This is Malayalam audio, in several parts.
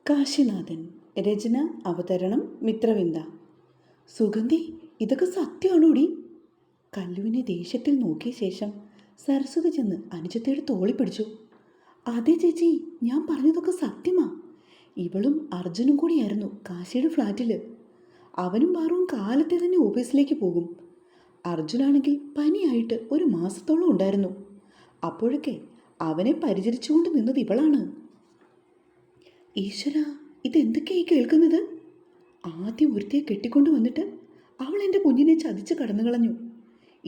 കാശിനാഥൻ. രചന, അവതരണം മിത്രവിന്ദ. സുഗന്ധി, ഇതൊക്കെ സത്യമാണോടി? കല്ലുവിനെ ദേഷ്യത്തിൽ നോക്കിയ ശേഷം സരസ്വതി ചെന്ന് അനുജത്തിയുടെ തോളി പിടിച്ചു. അതെ ചേച്ചി, ഞാൻ പറഞ്ഞതൊക്കെ സത്യമാ. ഇവളും അർജുനും കൂടിയായിരുന്നു കാശിയുടെ ഫ്ലാറ്റിൽ. അവനും പാറുവും കാലത്തെ തന്നെ ഓഫീസിലേക്ക് പോകും. അർജുനാണെങ്കിൽ പനിയായിട്ട് ഒരു മാസത്തോളം ഉണ്ടായിരുന്നു. അപ്പോഴൊക്കെ അവനെ പരിചരിച്ചുകൊണ്ട് നിന്നത് ഇവളാണ്. ഈശ്വര, ഇതെന്തൊക്കെയായി കേൾക്കുന്നത്? ആദ്യം ഒരുത്തിയെ കെട്ടിക്കൊണ്ടു വന്നിട്ട് അവൾ എൻ്റെ കുഞ്ഞിനെ ചതിച്ച് കടന്നു കളഞ്ഞു.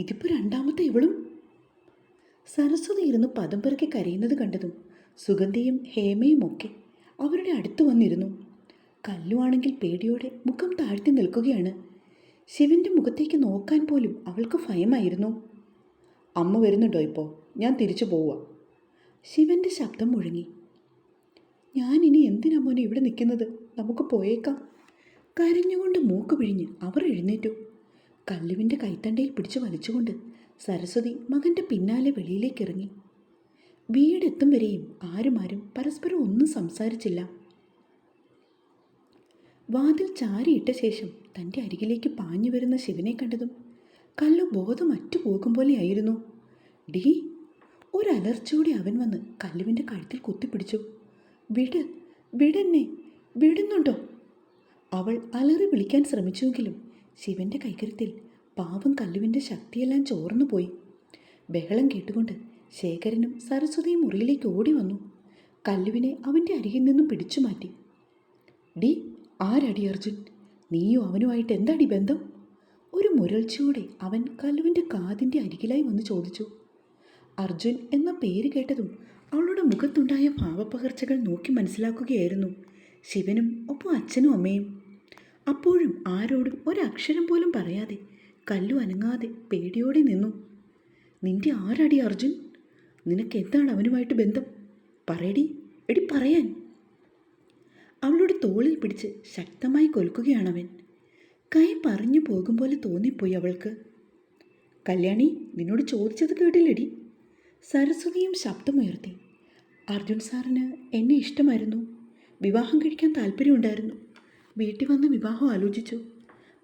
ഇതിപ്പോൾ രണ്ടാമത്തെ ഇവളും. സരസ്വതി ഇരുന്ന് പദം പെറുക്കി കരയുന്നത് കണ്ടതും സുഗന്ധിയും ഹേമയും ഒക്കെ അവരുടെ അടുത്ത് വന്നിരുന്നു. കല്ലുവാണെങ്കിൽ പേടിയോടെ മുഖം താഴ്ത്തി നിൽക്കുകയാണ്. ശിവൻ്റെ മുഖത്തേക്ക് നോക്കാൻ പോലും അവൾക്ക് ഭയമായിരുന്നു. അമ്മ വരുന്നുണ്ടോ ഇപ്പോൾ? ഞാൻ തിരിച്ചു പോവുക. ശിവൻ്റെ ശബ്ദം മുഴങ്ങി. ഞാനിനി എന്തിനാ മോനെ ഇവിടെ നിൽക്കുന്നത്? നമുക്ക് പോയേക്കാം. കരഞ്ഞുകൊണ്ട് മൂക്ക് പിഴിഞ്ഞ് അവർ എഴുന്നേറ്റു. കല്ലുവിൻ്റെ കൈത്തണ്ടയിൽ പിടിച്ചു വലിച്ചുകൊണ്ട് സരസ്വതി മകൻ്റെ പിന്നാലെ വെളിയിലേക്ക് ഇറങ്ങി. വീടെത്തും വരെയും ആരും പരസ്പരം ഒന്നും സംസാരിച്ചില്ല. വാതിൽ ചാരിയിട്ട ശേഷം തൻ്റെ അരികിലേക്ക് പാഞ്ഞു വരുന്ന ശിവനെ കണ്ടതും കല്ലു ബോധം അറ്റുപോകും പോലെയായിരുന്നു. ഡീ! ഒരലർച്ചയോടെ അവൻ വന്ന് കല്ലുവിൻ്റെ കഴുത്തിൽ കുത്തിപ്പിടിച്ചു. വിടെന്നെ, വിടുന്നുണ്ടോ? അവൾ അലറി വിളിക്കാൻ ശ്രമിച്ചുവെങ്കിലും ശിവൻ്റെ കൈകരുത്തിൽ പാവം കല്ലുവിൻ്റെ ശക്തിയെല്ലാം ചോർന്നുപോയി. ബഹളം കേട്ടുകൊണ്ട് ശേഖരനും സരസ്വതിയും മുറിയിലേക്ക് ഓടി വന്നു. കല്ലുവിനെ അവൻ്റെ അരികിൽ നിന്നും പിടിച്ചു മാറ്റി. ഡി, ആരടി അർജുൻ? നീയും അവനുമായിട്ട് എന്താടി ബന്ധം? ഒരു മുരൾച്ചയോടെ അവൻ കല്ലുവിൻ്റെ കാതിൻ്റെ അരികിലായി വന്ന് ചോദിച്ചു. അർജുൻ എന്ന പേര് കേട്ടതും അവളുടെ മുഖത്തുണ്ടായ ഭാവപ്പകർച്ചകൾ നോക്കി മനസ്സിലാക്കുകയായിരുന്നു ശിവനും ഒപ്പം അച്ഛനും അമ്മയും. അപ്പോഴും ആരോടും ഒരക്ഷരം പോലും പറയാതെ കല്ലു അനങ്ങാതെ പേടിയോടെ നിന്നു. നിന്റെ ആരടി അർജുൻ? നിനക്ക് എന്താണ് അവനുമായിട്ട് ബന്ധം? പറയടി, എടി പറയാൻ. അവളുടെ തോളിൽ പിടിച്ച് ശക്തമായി കൊൽക്കുകയാണവൻ. കൈ പറഞ്ഞു പോകും പോലെ തോന്നിപ്പോയി അവൾക്ക്. കല്യാണി, നിന്നോട് ചോദിച്ചത് കേട്ടില്ലടി? സരസ്വതിയും ശബ്ദമുയർത്തി. അർജുൻ സാറിന് എന്നെ ഇഷ്ടമായിരുന്നു. വിവാഹം കഴിക്കാൻ താല്പര്യമുണ്ടായിരുന്നു. വീട്ടിൽ വന്ന് വിവാഹം ആലോചിച്ചു.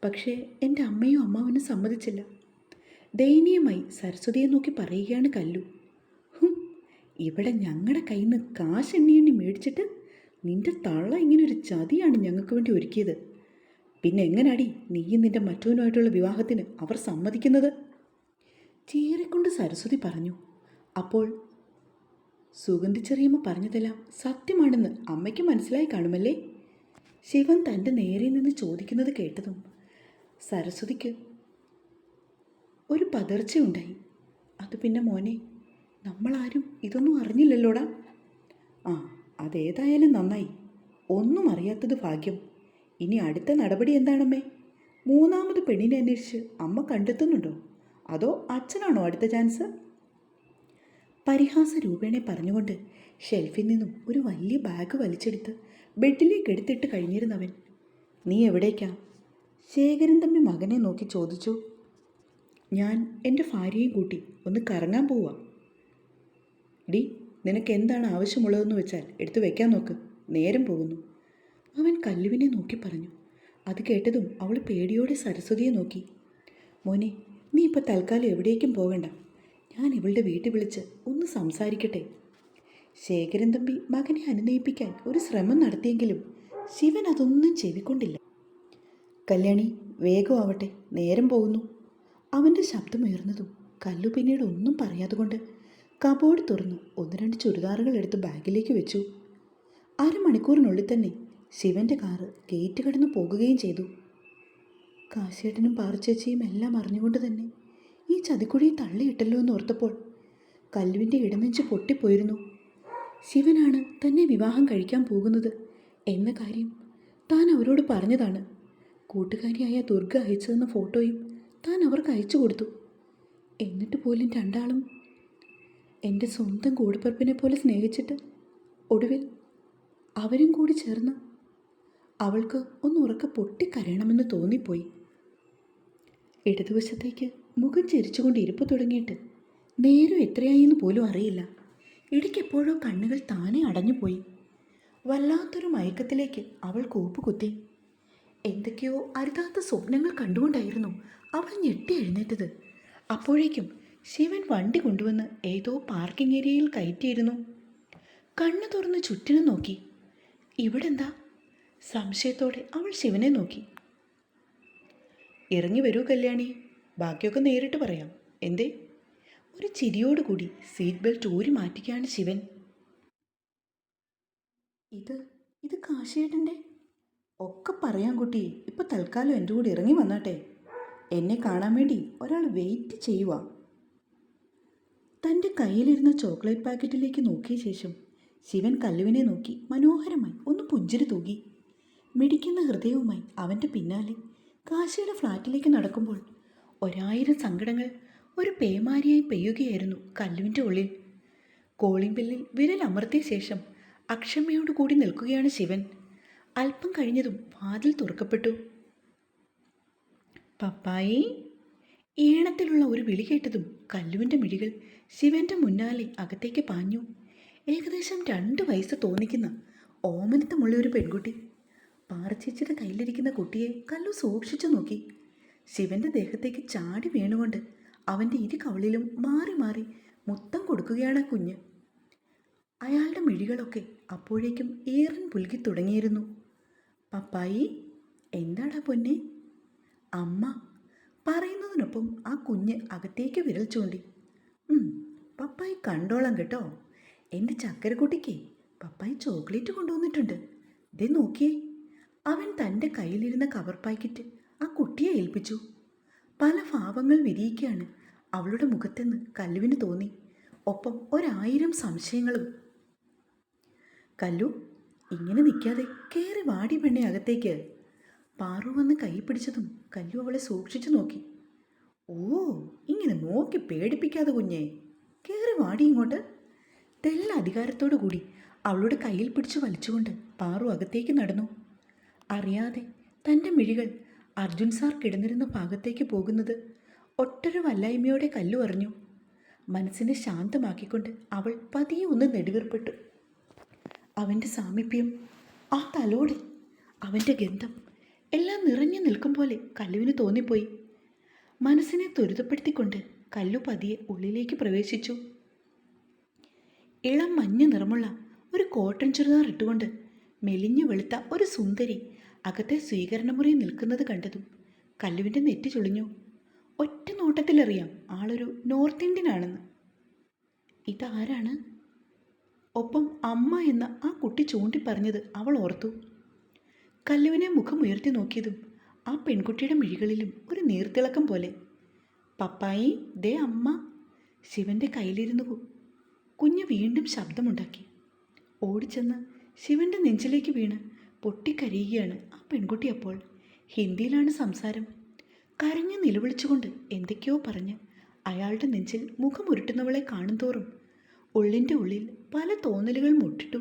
പക്ഷേ എൻ്റെ അമ്മയും അമ്മാവനും സമ്മതിച്ചില്ല. ദയനീയമായി സരസ്വതിയെ നോക്കി പറയുകയാണ് കല്ലു. ഇവിടെ ഞങ്ങളുടെ കയ്യിൽ നിന്ന് കാശ് എണ്ണി മേടിച്ചിട്ട് നിൻ്റെ തള്ള ഇങ്ങനൊരു ചതിയാണ് ഞങ്ങൾക്ക് വേണ്ടി ഒരുക്കിയത്. പിന്നെ എങ്ങനാടി നീയും നിൻ്റെ മറ്റവനുമായിട്ടുള്ള വിവാഹത്തിന് അവർ സമ്മതിക്കുന്നത്? ചീറിക്കൊണ്ട് സരസ്വതി പറഞ്ഞു. അപ്പോൾ സുഗന്ധി ചെറിയമ്മ പറഞ്ഞതെല്ലാം സത്യമാണെന്ന് അമ്മയ്ക്ക് മനസ്സിലായി കാണുമല്ലേ? ശിവൻ തൻ്റെ നേരെ നിന്ന് ചോദിക്കുന്നത് കേട്ടതും സരസ്വതിക്ക് ഒരു പതർച്ചയുണ്ടായി. അത് പിന്നെ മോനെ, നമ്മളാരും ഇതൊന്നും അറിഞ്ഞില്ലല്ലോടാ. ആ, അതേതായാലും നന്നായി. ഒന്നും അറിയാത്തത് ഭാഗ്യം. ഇനി അടുത്ത നടപടി എന്താണമ്മേ? മൂന്നാമത് പെണ്ണിനെ അന്വേഷിച്ച് അമ്മ കണ്ടെത്തുന്നുണ്ടോ? അതോ അച്ഛനാണോ അടുത്ത ചാൻസ്? പരിഹാസ രൂപേണെ പറഞ്ഞുകൊണ്ട് ഷെൽഫിൽ നിന്നും ഒരു വലിയ ബാഗ് വലിച്ചെടുത്ത് ബെഡിലേക്ക് എടുത്തിട്ട് കഴിഞ്ഞിരുന്നവൻ. നീ എവിടേക്കാ? ശേഖരൻ തമ്പി മകനെ നോക്കി ചോദിച്ചു. ഞാൻ എൻ്റെ ഭാര്യയും കൂട്ടി ഒന്ന് കറങ്ങാൻ പോവാ. ഡി, നിനക്ക് എന്താണ് ആവശ്യമുള്ളതെന്ന് വെച്ചാൽ എടുത്തു വയ്ക്കാൻ നോക്ക്. നേരം പോകുന്നു. അവൻ കല്ലുവിനെ നോക്കി പറഞ്ഞു. അത് കേട്ടതും അവൾ പേടിയോടെ സരസ്വതിയെ നോക്കി. മോനെ, നീ ഇപ്പോൾ തൽക്കാലം എവിടേക്കും പോകണ്ട. ഞാൻ ഇവളുടെ വീട്ടിൽ വിളിച്ച് ഒന്ന് സംസാരിക്കട്ടെ. ശേഖരൻ തമ്പി മകനെ അനുനയിപ്പിക്കാൻ ഒരു ശ്രമം നടത്തിയെങ്കിലും ശിവൻ അതൊന്നും ചെവിക്കൊണ്ടില്ല. കല്യാണി, വേഗം ആവട്ടെ, നേരം പോകുന്നു. അവൻ്റെ ശബ്ദമുയർന്നതും കല്ലു പിന്നീട് ഒന്നും പറയാതെ കൊണ്ട് കബോർഡ് തുറന്ന് 1-2 ചുരിദാറുകൾ എടുത്ത് ബാഗിലേക്ക് വെച്ചു. അരമണിക്കൂറിനുള്ളിൽ തന്നെ ശിവൻ്റെ കാറ് ഗേറ്റ് കടന്നു പോകുകയും ചെയ്തു. കാശേട്ടനും പാറച്ചേച്ചിയും എല്ലാം അറിഞ്ഞുകൊണ്ട് തന്നെ ഈ ചതിക്കുഴിയെ തള്ളിയിട്ടല്ലോ എന്ന് ഓർത്തപ്പോൾ കല്ലുവിൻ്റെ ഇടനെഞ്ച് പൊട്ടിപ്പോയിരുന്നു. ശിവനാണ് തന്നെ വിവാഹം കഴിക്കാൻ പോകുന്നത് എന്ന കാര്യം താൻ അവരോട് പറഞ്ഞതാണ്. കൂട്ടുകാരിയായ ദുർഗ അയച്ചു തന്ന ഫോട്ടോയും താൻ അവർക്ക് അയച്ചു കൊടുത്തു. എന്നിട്ട് പോലും രണ്ടാളും എൻ്റെ സ്വന്തം കൂടപ്പിറപ്പിനെ പോലെ സ്നേഹിച്ചിട്ട് ഒടുവിൽ അവരും കൂടി ചേർന്ന് അവൾക്ക് ഒന്ന് ഉറക്കെ പൊട്ടിക്കരയണമെന്ന് തോന്നിപ്പോയി. ഇടതുവശത്തേക്ക് മുഖം ചിരിച്ചുകൊണ്ട് ഇരിപ്പ് തുടങ്ങിയിട്ട് നേരം എത്രയായെന്ന് പോലും അറിയില്ല. ഇടയ്ക്കെപ്പോഴോ കണ്ണുകൾ താനെ അടഞ്ഞുപോയി. വല്ലാത്തൊരു മയക്കത്തിലേക്ക് അവൾ കൂപ്പുകുത്തി. എന്തൊക്കെയോ അരുതാത്ത സ്വപ്നങ്ങൾ കണ്ടുകൊണ്ടായിരുന്നു അവൾ ഞെട്ടി എഴുന്നേറ്റത്. അപ്പോഴേക്കും ശിവൻ വണ്ടി കൊണ്ടുവന്ന് ഏതോ പാർക്കിംഗ് ഏരിയയിൽ കയറ്റിയിരുന്നു. കണ്ണു തുറന്ന് ചുറ്റിനും നോക്കി. ഇവിടെന്താ? സംശയത്തോടെ അവൾ ശിവനെ നോക്കി. ഇറങ്ങി വരൂ കല്യാണി, ബാക്കിയൊക്കെ നേരിട്ട് പറയാം. എന്തേ? ഒരു ചിരിയോടുകൂടി സീറ്റ് ബെൽറ്റ് ഊരി മാറ്റുകയാണ് ശിവൻ. ഇത് കാശിയേട്ടൻ്റെ? ഒക്കെ പറയാം കുട്ടി, ഇപ്പം തൽക്കാലം എൻ്റെ കൂടെ ഇറങ്ങി വന്നാട്ടെ. എന്നെ കാണാൻ വേണ്ടി ഒരാൾ വെയിറ്റ് ചെയ്യുക. തൻ്റെ കയ്യിലിരുന്ന ചോക്ലേറ്റ് പാക്കറ്റിലേക്ക് നോക്കിയ ശേഷം ശിവൻ കല്ലുവിനെ നോക്കി മനോഹരമായി ഒന്ന് പുഞ്ചിരി തൂകി. മിടിക്കുന്ന ഹൃദയവുമായി അവൻ്റെ പിന്നാലെ കാശിയുടെ ഫ്ലാറ്റിലേക്ക് നടക്കുമ്പോൾ 1000 സങ്കടങ്ങൾ ഒരു പേമാരിയായി പെയ്യുകയായിരുന്നു കല്ലുവിൻ്റെ ഉള്ളിൽ. കോളിംഗ് ബെല്ലിൽ വിരൽ അമർത്തിയ ശേഷം അക്ഷമയോടുകൂടി നിൽക്കുകയാണ് ശിവൻ. അല്പം കഴിഞ്ഞതും വാതിൽ തുറക്കപ്പെട്ടു. പപ്പായി! ഈണത്തിലുള്ള ഒരു വിളി കേട്ടതും കല്ലുവിൻ്റെ മിഴികൾ ശിവൻ്റെ മുന്നാലെ അകത്തേക്ക് പാഞ്ഞു. ഏകദേശം 2 വയസ്സ് തോന്നിക്കുന്ന ഓമനത്തമുള്ള ഒരു പെൺകുട്ടി. പാറച്ചേച്ചിയുടെ കയ്യിലിരിക്കുന്ന കുട്ടിയെ കല്ലു സൂക്ഷിച്ചു നോക്കി. ശിവൻ്റെ ദേഹത്തേക്ക് ചാടി വീണുകൊണ്ട് അവൻ്റെ ഇരു കവളിലും മാറി മാറി മുത്തം കൊടുക്കുകയാണ് കുഞ്ഞ്. അയാളുടെ മിഴികളൊക്കെ അപ്പോഴേക്കും ഈറൻ പുൽകി തുടങ്ങിയിരുന്നു. പപ്പായി! എന്താടാ പൊന്നെ? അമ്മ പറയുന്നതിനൊപ്പം ആ കുഞ്ഞ് അകത്തേക്ക് വിരൽ ചൂണ്ടി. പപ്പായി കണ്ടോളാം കേട്ടോ. എൻ്റെ ചക്കരക്കുട്ടിക്ക് പപ്പായി ചോക്ലേറ്റ് കൊണ്ടുവന്നിട്ടുണ്ട്. ദേ നോക്കിയേ. അവൻ തൻ്റെ കയ്യിലിരുന്ന കവർ പാക്കറ്റ് ആ കുട്ടിയെ ഏൽപ്പിച്ചു. പല ഭാവങ്ങൾ വിരിയിക്കുകയാണ് അവളുടെ മുഖത്തെന്ന് കല്ലുവിന് തോന്നി. ഒപ്പം 1000 സംശയങ്ങളും. കല്ലു, ഇങ്ങനെ നിൽക്കാതെ കയറി വാടി പെണ്ണെ അകത്തേക്ക്. പാറു വന്ന് കൈ പിടിച്ചതും കല്ലു അവളെ സൂക്ഷിച്ചു നോക്കി. ഓ, ഇങ്ങനെ നോക്കി പേടിപ്പിക്കാതെ കുഞ്ഞേ, കയറി വാടി ഇങ്ങോട്ട്. തെല്ല അധികാരത്തോടു കൂടി അവളുടെ കയ്യിൽ പിടിച്ചു വലിച്ചുകൊണ്ട് പാറു അകത്തേക്ക് നടന്നു. അറിയാതെ തൻ്റെ മിഴികൾ അർജുൻ സാർ കിടന്നിരുന്ന ഭാഗത്തേക്ക് പോകുന്നത് ഒട്ടൊരു വല്ലായ്മയോടെ കല്ലു അറിഞ്ഞു. മനസ്സിനെ ശാന്തമാക്കിക്കൊണ്ട് അവൾ പതിയെ ഒന്ന് നെടുവീർപ്പെട്ടു. അവൻ്റെ സാമീപ്യം, ആ തലോട്, അവൻ്റെ ഗന്ധം എല്ലാം നിറഞ്ഞു നിൽക്കും പോലെ കല്ലുവിന് തോന്നിപ്പോയി. മനസ്സിനെ ത്വരിതപ്പെടുത്തിക്കൊണ്ട് കല്ലു പതിയെ ഉള്ളിലേക്ക് പ്രവേശിച്ചു. ഇളം മഞ്ഞ നിറമുള്ള ഒരു കോട്ടൺ ചുരിദാർ ഇട്ടുകൊണ്ട് മെലിഞ്ഞു വെളുത്ത ഒരു സുന്ദരി അകത്തെ സ്വീകരണമുറിയിൽ നിൽക്കുന്നത് കണ്ടതും കല്ലുവിൻ്റെ നെറ്റി ചുളിഞ്ഞു. ഒറ്റ നോട്ടത്തിലറിയാം ആളൊരു നോർത്ത് ഇന്ത്യൻ ആണെന്ന്. ഇതാരാണ്? ഒപ്പം അമ്മ എന്ന ആ കുട്ടി ചൂണ്ടിപ്പറഞ്ഞത് അവൾ ഓർത്തു. കല്ലുവിനെ മുഖം ഉയർത്തി നോക്കിയതും ആ പെൺകുട്ടിയുടെ മിഴികളിലും ഒരു നീർത്തിളക്കം പോലെ. പപ്പായി, ദേ അമ്മ. ശിവൻ്റെ കയ്യിലിരുന്നു കുഞ്ഞ് വീണ്ടും ശബ്ദമുണ്ടാക്കി. ഓടിച്ചെന്ന് ശിവൻ്റെ നെഞ്ചിലേക്ക് വീണ് പൊട്ടിക്കരയുകയാണ് ആ പെൺകുട്ടി. അപ്പോൾ ഹിന്ദിയിലാണ് സംസാരം. കരഞ്ഞ് നിലവിളിച്ചുകൊണ്ട് എന്തൊക്കെയോ പറഞ്ഞ് അയാളുടെ നെഞ്ചിൽ മുഖമുരുട്ടുന്നവളെ കാണുന്തോറും ഉള്ളിൻ്റെ ഉള്ളിൽ പല തോന്നലുകൾ മുട്ടിട്ടു.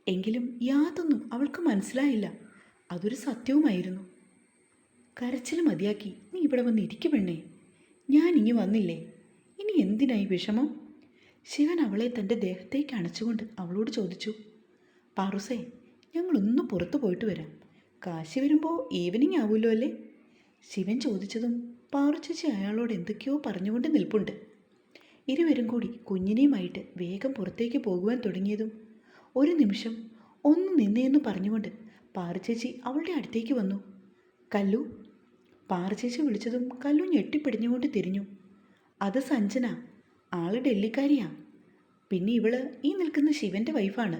എങ്കിലും യാതൊന്നും അവൾക്ക് മനസ്സിലായില്ല. അതൊരു സത്യവുമായിരുന്നു. കരച്ചിൽ മതിയാക്കി നീ ഇവിടെ വന്ന് ഇരിക്കു പെണ്ണേ. ഞാനിങ്ങി വന്നില്ലേ, ഇനി എന്തിനായി വിഷമം? ശിവൻ അവളെ തൻ്റെ ദേഹത്തേക്ക് അണച്ചുകൊണ്ട് അവളോട് ചോദിച്ചു. പാറുസേ, ഞങ്ങളൊന്ന് പുറത്തു പോയിട്ട് വരാം. കാശി വരുമ്പോൾ ഈവനിങ് ആവുമല്ലോ അല്ലേ? ശിവൻ ചോദിച്ചതും പാറു ചേച്ചി അയാളോട് എന്തൊക്കെയോ പറഞ്ഞുകൊണ്ട് നിൽപ്പുണ്ട്. ഇരുവരും കൂടി കുഞ്ഞിനെയുമായിട്ട് വേഗം പുറത്തേക്ക് പോകുവാൻ തുടങ്ങിയതും ഒരു നിമിഷം ഒന്ന് നിന്നേന്ന് പറഞ്ഞുകൊണ്ട് പാറുചേച്ചി അവളുടെ അടുത്തേക്ക് വന്നു. കല്ലു. പാറുചേച്ചി വിളിച്ചതും കല്ലു ഞെട്ടിപ്പിടിഞ്ഞുകൊണ്ട് തിരിഞ്ഞു. അത് സഞ്ജന, ആള് ഡൽഹിക്കാരിയാ. പിന്നെ ഇവള് ഈ നിൽക്കുന്ന ശിവൻ്റെ വൈഫാണ്.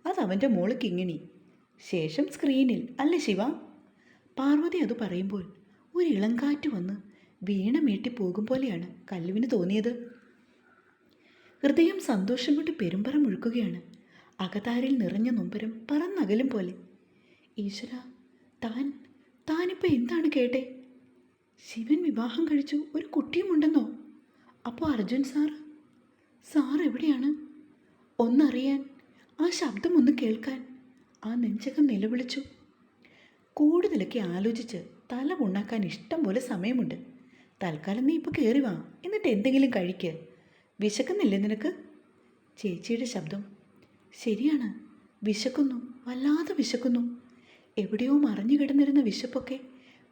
അതവൻ്റെ മോള് കിങ്ങിണി. ശേഷം സ്ക്രീനിൽ അല്ലേ ശിവ? പാർവതി അത് പറയുമ്പോൾ ഒരു ഇളങ്കാറ്റ് വന്ന് വീണ മീട്ടി പോകും പോലെയാണ് കല്ലുവിന് തോന്നിയത്. ഹൃദയം സന്തോഷം കൊണ്ട് പെരുമ്പറ മുഴുക്കുകയാണ്. അകതാരിൽ നിറഞ്ഞ നൊമ്പരം പറന്നകലും പോലെ. ഈശ്വര, താനിപ്പോൾ എന്താണ് കേട്ടെ? ശിവൻ വിവാഹം കഴിച്ചു, ഒരു കുട്ടിയുമുണ്ടെന്നോ? അപ്പോൾ അർജുൻ സാർ എവിടെയാണ്? ഒന്നറിയാൻ, ആ ശബ്ദം ഒന്ന് കേൾക്കാൻ ആ നെഞ്ചകം നിലവിളിച്ചു. കൂടുതലൊക്കെ ആലോചിച്ച് തല പുണ്ണാക്കാൻ ഇഷ്ടം പോലെ സമയമുണ്ട്. തൽക്കാലം നീ ഇപ്പോൾ കയറി വാ, എന്നിട്ട് എന്തെങ്കിലും കഴിക്ക്. വിശക്കുന്നില്ലേ നിനക്ക്? ചേച്ചിയുടെ ശബ്ദം. ശരിയാണ്, വിശക്കുന്നു, വല്ലാതെ വിശക്കുന്നു. എവിടെയോ മറിഞ്ഞു കിടന്നിരുന്ന വിശപ്പൊക്കെ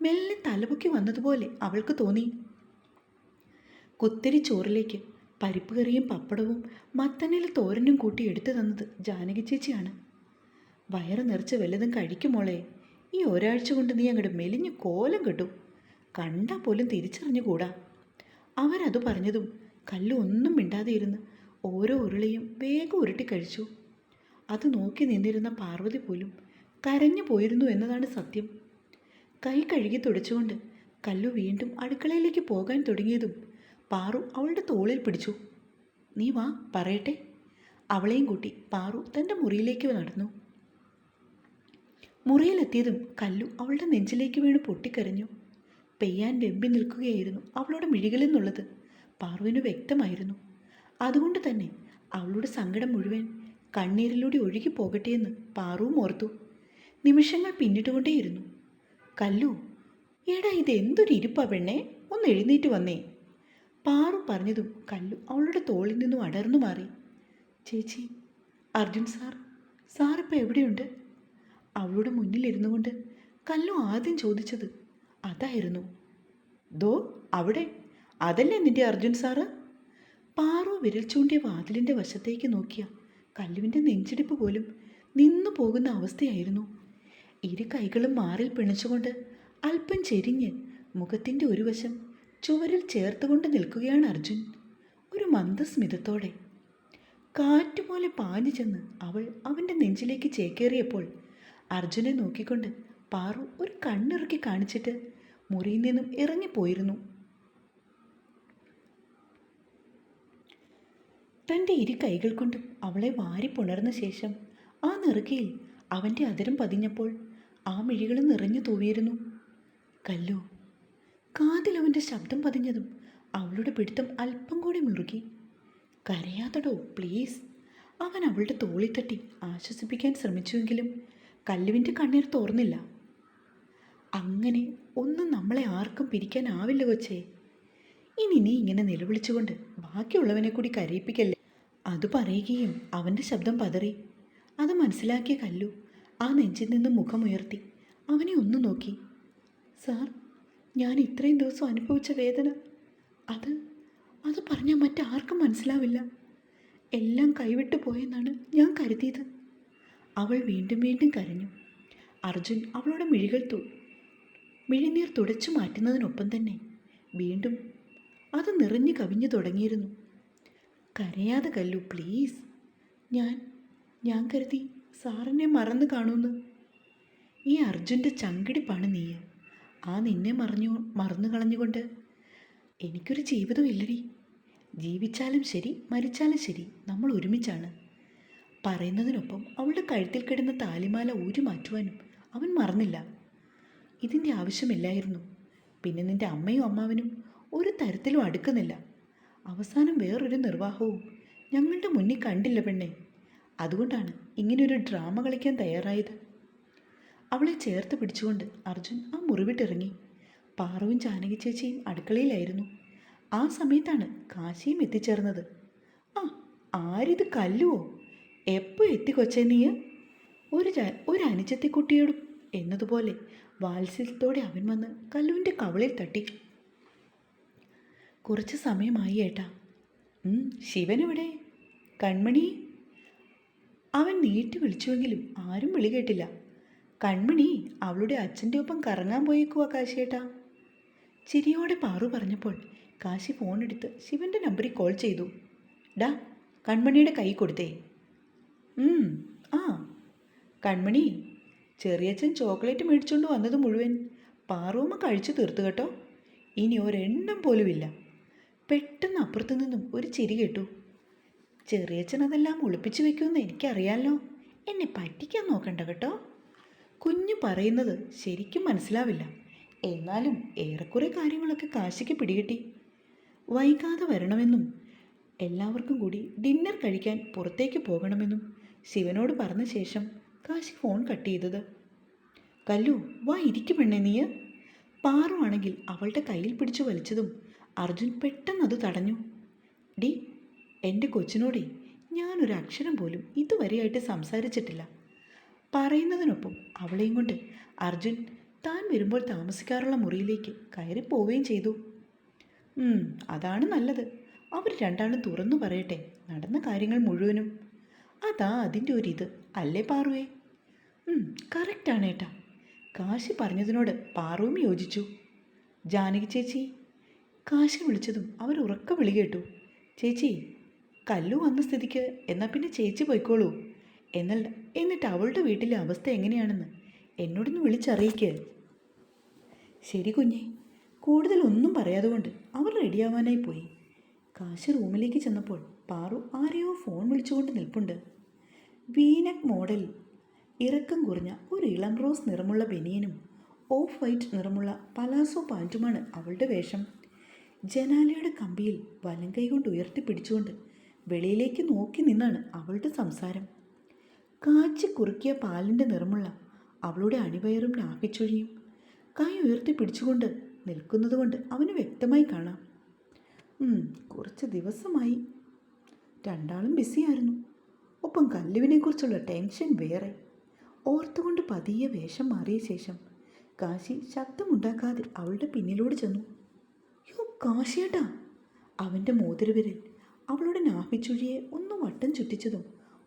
മെല്ലെ തലപൊക്കി വന്നതുപോലെ അവൾക്ക് തോന്നി. കുത്തിരി ചോറിലേക്ക് പരിപ്പ് കറിയും പപ്പടവും മത്തനിൽ തോരനും കൂട്ടി എടുത്തു തന്നത് ജാനകി ചേച്ചിയാണ്. വയറ് നിറച്ച് വല്ലതും കഴിക്കുമോളെ, ഈ ഒരാഴ്ച കൊണ്ട് നീ അങ്ങോട്ട് മെലിഞ്ഞ് കോലം കെട്ടു, കണ്ടാൽ പോലും തിരിച്ചറിഞ്ഞുകൂടാ. അവരത് പറഞ്ഞതും കല്ലു ഒന്നും മിണ്ടാതെ ഇരുന്ന് ഓരോ ഉരുളയും വേഗം ഉരുട്ടി കഴിച്ചു. അത് നോക്കി നിന്നിരുന്ന പാർവതി പോലും കരഞ്ഞു പോയിരുന്നു എന്നതാണ് സത്യം. കൈ കഴുകി തുടച്ചുകൊണ്ട് കല്ലു വീണ്ടും അടുക്കളയിലേക്ക് പോകാൻ തുടങ്ങിയതും പാറു അവളുടെ തോളിൽ പിടിച്ചു. നീ വാ, പറയട്ടെ. അവളെയും കൂട്ടി പാറു തൻ്റെ മുറിയിലേക്ക് നടന്നു. മുറിയിലെത്തിയതും കല്ലു അവളുടെ നെഞ്ചിലേക്ക് വീണ് പൊട്ടിക്കരഞ്ഞു. പെയ്യാൻ വെമ്പി നിൽക്കുകയായിരുന്നു അവളുടെ മിഴികളിൽ നിന്നുള്ളത് പാറുവിന് വ്യക്തമായിരുന്നു. അതുകൊണ്ട് തന്നെ അവളുടെ സങ്കടം മുഴുവൻ കണ്ണീരിലൂടെ ഒഴുകി പോകട്ടെയെന്ന് പാറുവും ഓർത്തു. നിമിഷങ്ങൾ പിന്നിട്ടുകൊണ്ടേയിരുന്നു. കല്ലു, എടാ ഇതെന്തൊരു ഇരിപ്പാ പെണ്ണേ, ഒന്ന് എഴുന്നേറ്റ് വന്നേ. പാറു പറഞ്ഞതും കല്ലു അവളുടെ തോളിൽ നിന്നും അടർന്നു മാറി. ചേച്ചി, അർജുൻ സാറിപ്പോൾ എവിടെയുണ്ട്? അവളുടെ മുന്നിലിരുന്നു കൊണ്ട് കല്ലു ആദ്യം ചോദിച്ചത് അതായിരുന്നു. ദോ അവിടെ, അതല്ലേ നിന്റെ അർജുൻ സാറ്? പാറു വിരൽ ചൂണ്ടിയ വാതിലിൻ്റെ വശത്തേക്ക് നോക്കിയ കല്ലുവിൻ്റെ നെഞ്ചിടിപ്പ് പോലും നിന്നു പോകുന്ന അവസ്ഥയായിരുന്നു. ഇരു കൈകളും മാറിൽ പിണച്ചുകൊണ്ട് അല്പം ചെരിഞ്ഞ് മുഖത്തിൻ്റെ ഒരു വശം ചുവരിൽ ചേർത്തുകൊണ്ട് നിൽക്കുകയാണ് അർജുൻ, ഒരു മന്ദസ്മിതത്തോടെ. കാറ്റുപോലെ പാഞ്ഞു ചെന്ന് അവൾ അവൻ്റെ നെഞ്ചിലേക്ക് ചേക്കേറിയപ്പോൾ അർജുനെ നോക്കിക്കൊണ്ട് പാറു ഒരു കണ്ണിറുക്കി കാണിച്ചിട്ട് മുറിയിൽ നിന്നും ഇറങ്ങിപ്പോയിരുന്നു. തൻ്റെ ഇരു കൈകൾ കൊണ്ടും അവളെ വാരിപ്പുണർന്ന ശേഷം ആ നെറുകയിൽ അവൻ്റെ അതിരം പതിഞ്ഞപ്പോൾ ആ മിഴികൾ നിറഞ്ഞു തൂവിയിരുന്നു. കല്ലു. കാതിൽ അവൻ്റെ ശബ്ദം പതിഞ്ഞതും അവളുടെ പിടുത്തം അല്പം കൂടി മുറുകി. കരയാതടോ പ്ലീസ്. അവൻ അവളുടെ തോളിൽ തട്ടി ആശ്വസിപ്പിക്കാൻ ശ്രമിച്ചുവെങ്കിലും കല്ലുവിൻ്റെ കണ്ണീർ തോർന്നില്ല. അങ്ങനെ ഒന്നും നമ്മളെ ആർക്കും പിരിക്കാനാവില്ല കൊച്ചേ. ഇനി നീ ഇങ്ങനെ നിലവിളിച്ചുകൊണ്ട് ബാക്കിയുള്ളവനെ കൂടി കരയിപ്പിക്കല്ലേ. അത് പറയുകയും അവൻ്റെ ശബ്ദം പതറി. അത് മനസ്സിലാക്കിയ കല്ലു ആ നെഞ്ചിൽ നിന്ന് മുഖമുയർത്തി അവനെ ഒന്ന് നോക്കി. സാർ, ഞാൻ ഇത്രയും ദിവസം അനുഭവിച്ച വേദന അത് പറഞ്ഞാൽ മറ്റാർക്കും മനസ്സിലാവില്ല. എല്ലാം കൈവിട്ടു പോയെന്നാണ് ഞാൻ കരുതിയത്. അവൾ വീണ്ടും വീണ്ടും കരഞ്ഞു. അർജുൻ അവളുടെ മിഴിനീർ തുടച്ചു മാറ്റുന്നതിനൊപ്പം തന്നെ വീണ്ടും അത് നിറഞ്ഞു കവിഞ്ഞു തുടങ്ങിയിരുന്നു. കരയാതെ കല്ലു പ്ലീസ്. ഞാൻ കരുതി സാറിനെ മറന്നു കാണുമെന്ന്. ഈ അർജുൻ്റെ ചങ്കിടിപ്പാണ് നീ. ആ നിന്നെ മറന്നു കളഞ്ഞുകൊണ്ട് എനിക്കൊരു ജീവിതമില്ലടി. ജീവിച്ചാലും ശരി മരിച്ചാലും ശരി നമ്മൾ ഒരുമിച്ചാണ്. പറയുന്നതിനൊപ്പം അവളുടെ കഴുത്തിൽ കിടന്ന താലിമാല ഊരി മാറ്റുവാനും അവൻ മറന്നില്ല. ഇതിൻ്റെ ആവശ്യമില്ലായിരുന്നു. പിന്നെ നിൻ്റെ അമ്മയും അമ്മാവനും ഒരു തരത്തിലും അടുക്കുന്നില്ല. അവസാനം വേറൊരു നിർവാഹവും ഞങ്ങളുടെ മുന്നിൽ കണ്ടില്ല പെണ്ണെ. അതുകൊണ്ടാണ് ഇങ്ങനെയൊരു ഡ്രാമ കളിക്കാൻ തയ്യാറായത്. അവളെ ചേർത്ത് പിടിച്ചുകൊണ്ട് അർജുൻ ആ മുറിവിട്ടിറങ്ങി. പാറുവും ജാനകി ചേച്ചിയും അടുക്കളയിലായിരുന്നു. ആ സമയത്താണ് കാശിയും എത്തിച്ചേർന്നത്. ആരിത് കല്ലുവോ? എപ്പോൾ എത്തിക്കൊച്ചേ നീ? ഒരു അനുജത്തിക്കുട്ടിയോടും എന്നതുപോലെ വാത്സല്യത്തോടെ അവൻ വന്ന് കല്ലുവിൻ്റെ കവളിൽ തട്ടി. കുറച്ച് സമയമായി ഏട്ടാ. ശിവനെവിടെ? കൺമണി. അവൻ നീട്ടി വിളിച്ചുവെങ്കിലും ആരും വിളി കേട്ടില്ല. കൺമണി അവളുടെ അച്ഛൻ്റെ ഒപ്പം കറങ്ങാൻ പോയേക്കുവാ കാശിയേട്ടാ. ചിരിയോടെ പാറു പറഞ്ഞപ്പോൾ കാശി ഫോണെടുത്ത് ശിവൻ്റെ നമ്പറിൽ കോൾ ചെയ്തു. ഡാ, കൺമണിയുടെ കൈ കൊടുത്തേ. ആ കൺമണി, ചെറിയച്ഛൻ ചോക്ലേറ്റ് മേടിച്ചുകൊണ്ട് വന്നത് മുഴുവൻ പാറുവമ്മ കഴിച്ചു തീർത്തു കേട്ടോ. ഇനി ഒരെണ്ണം പോലുമില്ല. പെട്ടെന്ന് അപ്പുറത്തു നിന്നും ഒരു ചിരി കേട്ടു. ചെറിയച്ഛൻ അതെല്ലാം ഒളിപ്പിച്ചു വെക്കുമെന്ന് എനിക്കറിയാമല്ലോ. എന്നെ പറ്റിക്കാൻ നോക്കണ്ട കേട്ടോ. കുഞ്ഞു പറയുന്നത് ശരിക്കും മനസ്സിലാവില്ല. എന്നാലും ഏറെക്കുറെ കാര്യങ്ങളൊക്കെ കാശിക്ക് പിടികിട്ടി. വൈകാതെ വരണമെന്നും എല്ലാവർക്കും കൂടി ഡിന്നർ കഴിക്കാൻ പുറത്തേക്ക് പോകണമെന്നും ശിവനോട് പറഞ്ഞ ശേഷം കാശി ഫോൺ കട്ട് ചെയ്തത്. കല്ലു, വാ ഇരിക്കു പെണ്ണേ നീ. പാറുവാണെങ്കിൽ അവളുടെ കയ്യിൽ പിടിച്ചു വലിച്ചതും അർജുൻ പെട്ടെന്നത് തടഞ്ഞു. ഡി, എൻ്റെ കൊച്ചിനോടെ ഞാനൊരക്ഷരം പോലും ഇതുവരെയായിട്ട് സംസാരിച്ചിട്ടില്ല. പറയുന്നതിനൊപ്പം അവളെയും കൊണ്ട് അർജുൻ താൻ വരുമ്പോൾ താമസിക്കാറുള്ള മുറിയിലേക്ക് കയറിപ്പോവുകയും ചെയ്തു. അതാണ് നല്ലത്. അവർ രണ്ടാളും തുറന്നു പറയട്ടെ നടന്ന കാര്യങ്ങൾ മുഴുവനും. അതാ അതിൻ്റെ ഒരിത് അല്ലേ പാറുവേ? കറക്റ്റാണ് ഏട്ടാ. കാശി പറഞ്ഞതിനോട് പാറുവും യോജിച്ചു. ജാനകി ചേച്ചി, കാശി വിളിച്ചതും അവർ ഉറക്ക വിളി കേട്ടു. ചേച്ചി, കല്ലു വന്ന സ്ഥിതിക്ക് എന്നാൽ പിന്നെ ചേച്ചി പോയിക്കോളൂ. എന്നിട്ട് അവളുടെ വീട്ടിലെ അവസ്ഥ എങ്ങനെയാണെന്ന് എന്നോടൊന്ന് വിളിച്ചറിയിക്കുക. ശരി കുഞ്ഞേ. കൂടുതലൊന്നും പറയാതെ കൊണ്ട് അവർ റെഡിയാവാനായി പോയി. കാശി റൂമിലേക്ക് ചെന്നപ്പോൾ പാറു ആരെയോ ഫോൺ വിളിച്ചുകൊണ്ട് നിൽപ്പുണ്ട്. വീനക് മോഡൽ ഇറക്കം കുറഞ്ഞ ഒരു ഇളം റോസ് നിറമുള്ള ബനിയനും ഓഫ് വൈറ്റ് നിറമുള്ള പലാസോ പാൻറ്റുമാണ് അവളുടെ വേഷം. ജനാലയുടെ കമ്പിയിൽ വലം കൈ കൊണ്ട് ഉയർത്തിപ്പിടിച്ചുകൊണ്ട് വെളിയിലേക്ക് നോക്കി നിന്നാണ് അവളുടെ സംസാരം. കാച്ചി കുറുക്കിയ പാലിൻ്റെ നിറമുള്ള അവളുടെ അണിവയറും നാഭിച്ചൊഴിയും കൈ ഉയർത്തിപ്പിടിച്ചുകൊണ്ട് നിൽക്കുന്നതുകൊണ്ട് അവന് വ്യക്തമായി കാണാം. കുറച്ച് ദിവസമായി രണ്ടാളും ബിസിയായിരുന്നു. ഒപ്പം കല്ലുവിനെക്കുറിച്ചുള്ള ടെൻഷൻ വേറെ. ഓർത്തുകൊണ്ട് പതിയെ വേഷം മാറിയ ശേഷം കാശി ശബ്ദമുണ്ടാക്കാതെ അവളുടെ പിന്നിലൂടെ ചെന്നു. കാശിയേട്ടാ! അവൻ്റെ മോതിരവിരൽ അവളുടെ നാഭിച്ചുഴിയെ ഒന്ന് വട്ടം ചുറ്റിച്ചതും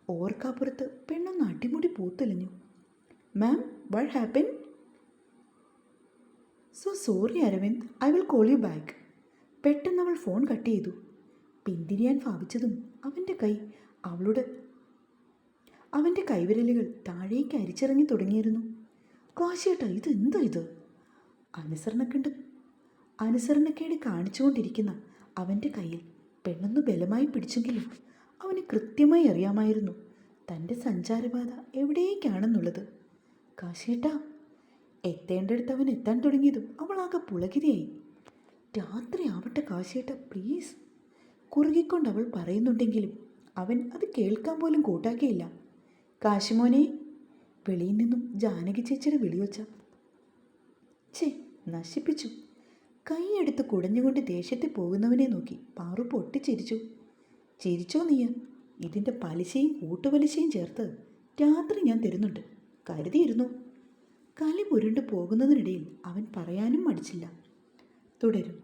ഓർക്കാപ്പുറത്ത് പെണ്ണൊന്ന് അടിമുടി പൂത്തെളിഞ്ഞു. Ma'am, what happen? Sorry Aravind, I will call you back. പെട്ടെന്ന് അവൾ ഫോൺ കട്ട് ചെയ്തു. പിന്തിരിയാൻ ഭാവിച്ചതും അവൻ്റെ കൈവിരലുകൾ താഴേക്ക് അരിച്ചിറങ്ങി തുടങ്ങിയിരുന്നു. കാശിയേട്ടാ, ഇതെന്താ ഇത്? അനുസരണക്കേട് കാണിച്ചുകൊണ്ടിരിക്കുന്ന അവൻ്റെ കയ്യിൽ പെണ്ണൊന്ന് ബലമായി പിടിച്ചെങ്കിലും അവന് കൃത്യമായി അറിയാമായിരുന്നു തൻ്റെ സഞ്ചാരപാത എവിടേക്കാണെന്നുള്ളത്. കാശിയേട്ടാ! എത്തേണ്ടടുത്ത് അവൻ എത്താൻ തുടങ്ങിയതും അവളാകെ പുളകിതയായി. രാത്രി ആവട്ടെ കാശിയേട്ടാ, പ്ലീസ്. കുറുകിക്കൊണ്ട് അവൾ പറയുന്നുണ്ടെങ്കിലും അവൻ അത് കേൾക്കാൻ പോലും കൂട്ടാക്കിയില്ല. കാശിമോനെ! വെളിയിൽ നിന്നും ജാനകി ചേച്ചിയുടെ വിളിയൊച്ച. നശിപ്പിച്ചു. കൈയെടുത്ത് കുടഞ്ഞുകൊണ്ട് ദേഷ്യത്തിൽ പോകുന്നവനെ നോക്കി പാറു പൊട്ടിച്ചിരിച്ചു. ചിരിച്ചോ നീ? ഇതിൻ്റെ പലിശയും കൂട്ടുപലിശയും ചേർത്ത് രാത്രി ഞാൻ തരുന്നുണ്ട്, കരുതിയിരുന്നു. കലി പുരുണ്ടു പോകുന്നതിനിടയിൽ അവൻ പറയാനും മടിച്ചില്ല. തുടരും.